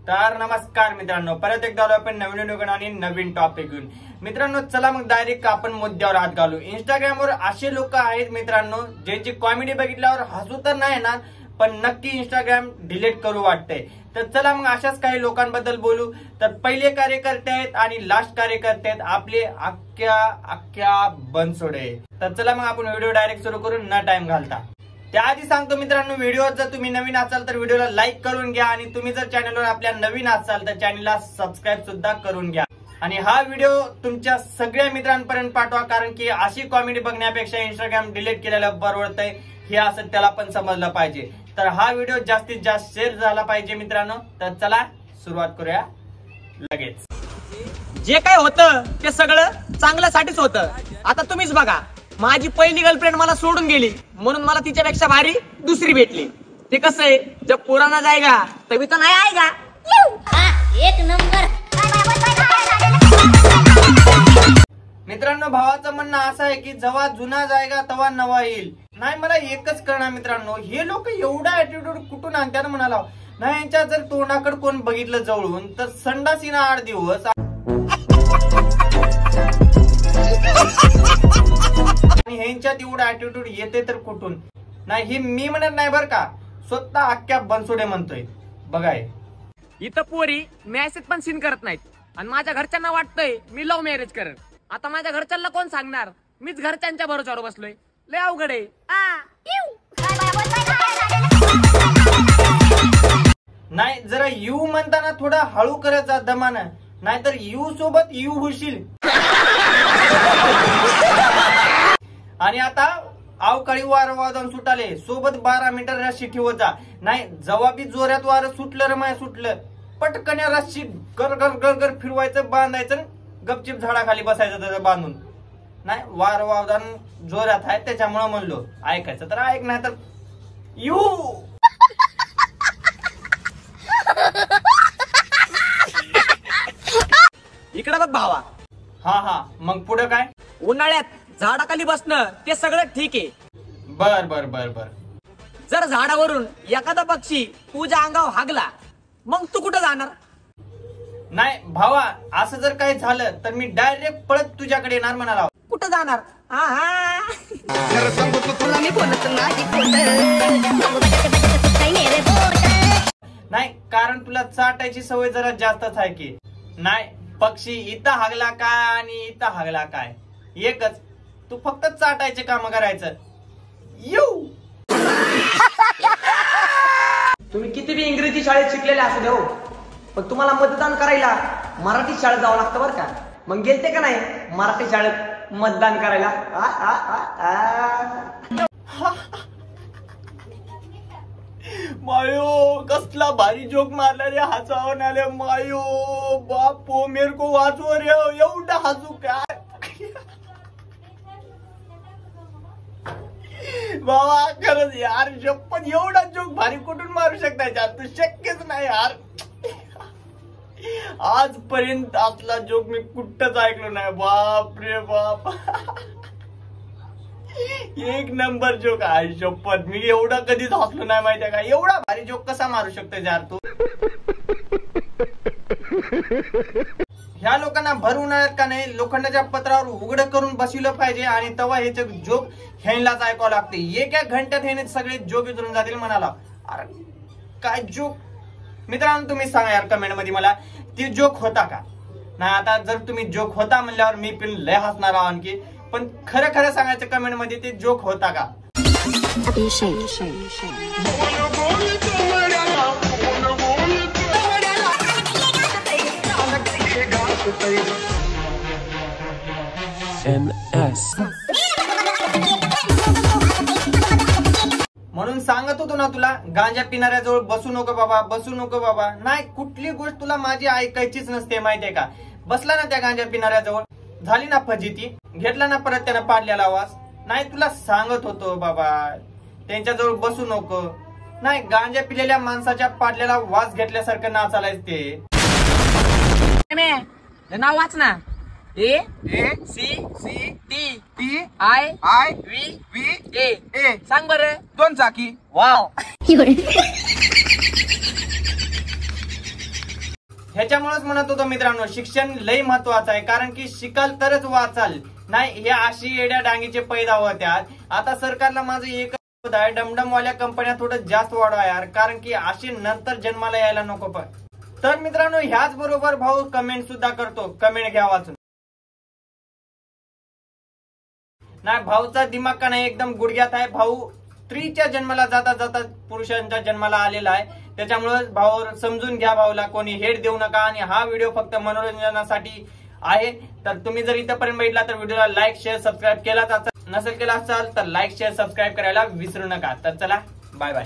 तर नमस्कार मित्रांनो, परत एकदा आलो आपण नवीन व्हिडिओ आणि नवीन टॉपिक घेऊन. मित्रांनो चला मग डायरेक्ट आपण मुद्द्यावर हात घालू. इंस्टाग्रामवर असे लोक आहेत मित्रांनो ज्यांची कॉमेडी बघितल्यावर हसू तर नाही येणार, पण नक्की इंस्टाग्राम डिलीट करू वाटतंय. तर चला मग अशाच काही लोकांबद्दल बोलू. तर पहिले कार्यकर्ते आहेत आणि लास्ट कार्यकर्ते आहेत आपले अख्ख्या बनसोडे. तर चला मग आपण व्हिडिओ डायरेक्ट सुरू करू न टाइम घालता. त्याआधी सांगतो मित्रांनो, व्हिडिओ जर तुम्ही नवीन असाल तर व्हिडिओला लाईक करून घ्या आणि तुम्ही जर चॅनलवर आपल्या नवीन असाल तर चॅनलला सबस्क्राईब सुद्धा करून घ्या. आणि हा व्हिडिओ तुमच्या सगळ्या मित्रांपर्यंत पाठवा, कारण की अशी कॉमेडी बघण्यापेक्षा इंस्टाग्राम डिलीट केलेलं परवडतंय हे असं त्याला पण समजलं पाहिजे. तर हा व्हिडिओ जास्तीत जास्त शेअर झाला पाहिजे मित्रांनो. तर चला सुरुवात करूया लगेच. जे काय होतं ते सगळं चांगल्यासाठीच होतं. आता तुम्हीच बघा, माझी पहिली गर्लफ्रेंड मला सोडून गेली म्हणून मला तिच्यापेक्षा भारी दुसरी भेटली. ते कसं आहे, जब पुराना जाएगा तभी तो नया आएगा. एक नंबर. मित्रांनो भावाचं म्हणणं असं आहे की जेव्हा जुना जायगा तेव्हा नवा येईल. नाही मला एकच कळणार मित्रांनो, हे लोक एवढा ऍटिट्यूड कुठून आणतात म्हणाला. नाही यांच्या जर तोंडाकडे कोण बघितलं जवळून तर संडासीना 8 दिवस आणि ह्यांच्यात एवढा ऍटिट्यूड येते तर कुठून. नाही हे मी म्हणत नाही बर का, स्वतः अख्ख्या बनसोडे म्हणतोय. बघाय इथं पोरी मॅसेज पण सीन करत नाहीत आणि माझ्या घरच्यांना वाटतंय मी लव्ह मॅरेज करत. आता माझ्या घरच्यांना कोण सांगणार, मीच घरच्यांच्या भरोश्यावर बसलोय. लय अवघड आहे. नाही जरा यू म्हणताना थोडा हळू करत जा दमानं, नाहीतर यू सोबत यू होशील. आणि आता अवकाळी वारं वादन सुटाले सोबत 12 मीटर रस्सी ठेवत जा. नाही जवाबी जोरात वारं सुटलं रे माय सुटलं, पटकन रस्सी गर गर गर गर फिरवायचं, बांधायचं, गपचिप झाडाखाली बसायचं त्याचं बांधून. नाही वारं वादन जोरात आहे त्याच्यामुळे म्हणलो, ऐकायचं तर ऐक नाही तर यू. इकडे बघ भावा. हा मग पुढे काय. उन्हाळ्यात झाडाखाली बसणं ते सगळं ठीक आहे. बर बर बर बर. जर झाडावरून एखादा पक्षी तुझ्या अंगावर हागला मग तू कुठं जाणार. नाही भावा, असं जर काही झालं तर मी डायरेक्ट पळत तुझ्याकडे येणार म्हणाला. कुठं जाणार. नाही कारण तुला चाटायची सवय जरा जास्तच आहे की. नाही पक्षी इथं हागला काय आणि इथं हागला काय एकच, तू फक्त चाटायचे काम करायचं. येऊ तुम्ही किती बी इंग्रजी शाळेत शिकलेले असू दे हो, पण तुम्हाला मतदान करायला मराठी शाळेत जावं लागतं बरं का. मग गेलते का नाही मराठी शाळेत मतदान करायला. मायो कसला भारी जोक मारला रे, हसावून आले मायो. बापो मेरे को वाचव रे, एवढा हसू काय बाबा. खरंच यार पण एवढा जोक भारी कुठून मारू शकता यार, तू शक्यच नाही यार. आजपर्यंत असला जोक मी कुठंच ऐकलो नाही. बाप रे बाप, एक नंबर जोक आहे शपथ. मी एवढा कधीच हसलो नाही माहितीये का. एवढा भारी जोक कसा मारू शकतो यार तू. ह्या लोकांना भर उन्हाळ्यात का नाही लोखंडाच्या पत्रावर उघडं करून बसविलं पाहिजे आणि तेव्हा ह्याचे जोक ह्यांनाच ऐकावं लागते. एका घंट्यात ह्याने सगळे जोक विसरून जातील म्हणाला. अरे काय जोक. मित्रांनो तुम्ही सांगा यार कमेंट मध्ये मला, ती जोक होता का. नाही आता जर तुम्ही जोक होता म्हणल्यावर मी पण लय हसणार आहो आणखी, पण खरं खरं सांगायचं कमेंट मध्ये ते जोक होता का. म्हणून सांगत होतो ना तुला, गांजा पिणाऱ्याजवळ बसू नको बाबा, बसू नको बाबा. नाही कुठली गोष्ट तुला माझी ऐकायचीच नसते माहितीये का. बसला ना त्या गांजा पिणाऱ्याजवळ, झाली ना फजिती, घेतला ना परत त्यानं पाडलेला आवाज. नाही तुला सांगत होतो बाबा त्यांच्याजवळ बसू नको. नाही गांजा पिलेल्या माणसाच्या पाडलेला वास घेतल्यासारखं नाचालायच ते. नाव वाच ना. A C C T T I I V V A A. सांग बरं. 2 चाकी. वाव. ह्याच्यामुळेच म्हणत होतो मित्रांनो, शिक्षण लय महत्वाचं आहे, कारण की शिकाल तरच वाचाल, नाही हे अशी येड्या डांगीचे पैदा होत्यात. आता सरकारला माझं एक आहे, डमडमवाल्या कंपन्या थोडं जास्त वाढवा यार, कारण की अशी नंतर जन्माला यायला नको. पण तर मित्रांनो, ह्याच बरोबर भाऊ कमेंट सुद्धा करतो, कमेंट घ्या वाचून. नाही भाऊचा दिमाग का नाही एकदम गुडघ्यात आहे. भाऊ स्त्रीच्या जन्माला जाता जाता पुरुषांच्या जन्माला आलेला आहे, त्याच्यामुळे भाऊ समजून घ्या, भाऊला कोणी हेट देऊ नका. आणि हा व्हिडिओ फक्त मनोरंजनासाठी आहे. तर तुम्ही जर इथपर्यंत बघितला तर व्हिडिओला लाईक शेअर सबस्क्राईब केलाच नसेल केला असाल तर लाईक शेअर सबस्क्राईब करायला विसरू नका. तर चला बाय बाय.